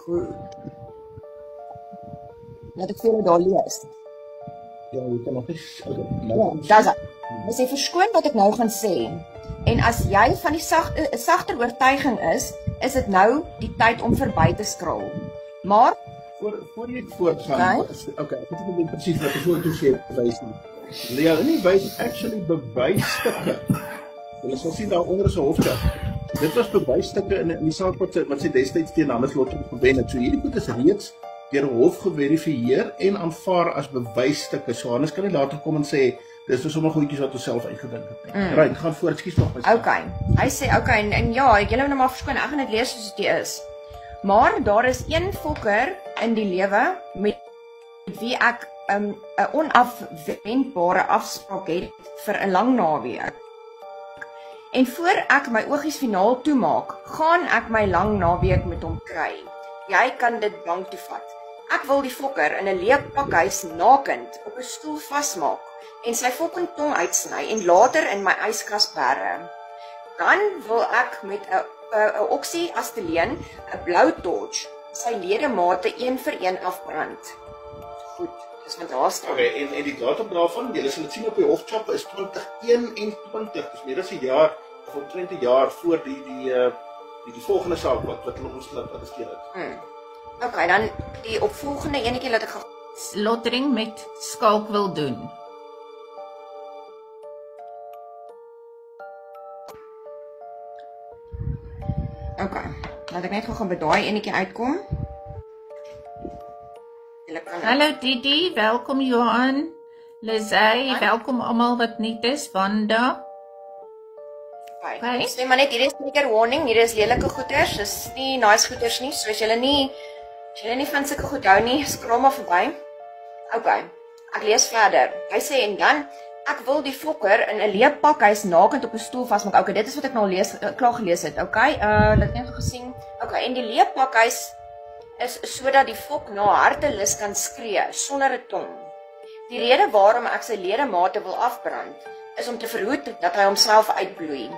grew. Laat ek vir julle daar lees. Ja, jy kan nog nie. Ja, dis dit. Dis jy verskoon wat ek nou gaan sê. En as jy van die sagter oortuiging is dit nou die tyd om verby te skraal. Maar voor jy voortgaan. Okay, ek weet nie presies wat ek voortoe sê wys nie. Ja, nie wys actually bewysstukke. Hulle sal sien daar onder is 'n hofstuk. Dit was bewysstukke in die saak wat sy destyds teen Hannes Lotter gewen het. So hierdie goed is reeds deur 'n hof geverifieer en aanvaar as bewysstukke. So Hannes kan nie later kom en sê dis nou sommer goedjies wat ons self uitgedink het nie. Right, gaan voort, skies nog. Okay. Hy sê okay en ja, julle moet nou maar verskoon, ek gaan dit lees soos dit is. Maar daar is een fokker in die lewe met wie ek 'n onafwendbare afspraak het vir 'n lang naweek. En voor ek my oogies finaal toemaak, gaan ek my lang naweek met hom kry. Jy kan dit bank toe vat. Ek wil die fokker in 'n leë pakhuis nakend op 'n stoel vasmaak en sy fucking tong uitsny en later in my yskas bære. Dan wil ek met 'n oksie asteleen, 'n blou torch, sy ledemate een vir een afbrand. Goed, dis wat daar staan. Okay, en die datum daarvan, julle sal dit sien op die hofchap is 2021. Dis meer as 'n jaar of 20 jaar voor die volgende saak wat hulle ons laat arresteer het. Okay, dan die opvolgende enetjie laat ek lottering met skalk wil doen. Okay, laat ek net gou gaan by daai enetjie uitkom. Hallo Didi, welkom Johan. Lizzie, welkom almal wat nuut is. Wanda. Okay. Ons sê maar net hier is trigger warning, hier is lelike goeters, dis nie nice goeters nie, so as julle nie van sulke goed hou nie, skraal maar verby. Okay, ek lees verder. Hy sê en dan ek wil die fokker in 'n leë pakhuis nakend op 'n stoel vasmaak. Okay, dit is wat ek nou klaar gelees het. Okay, laat net gesien. Okay, en die leë pakhuis is sodat die fok na hartelus kan skree sonder 'n tong. Die rede waarom ek sy ledemate wil afbrand is om te verhoed dat hy homself uitbloei.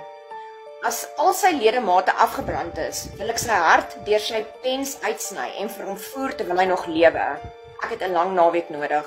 As al sy ledemate afgebrand is, wil ek sy hart deur sy pens uitsny en vir hom voer terwyl hy nog lewe. Ek het 'n lang naweek nodig.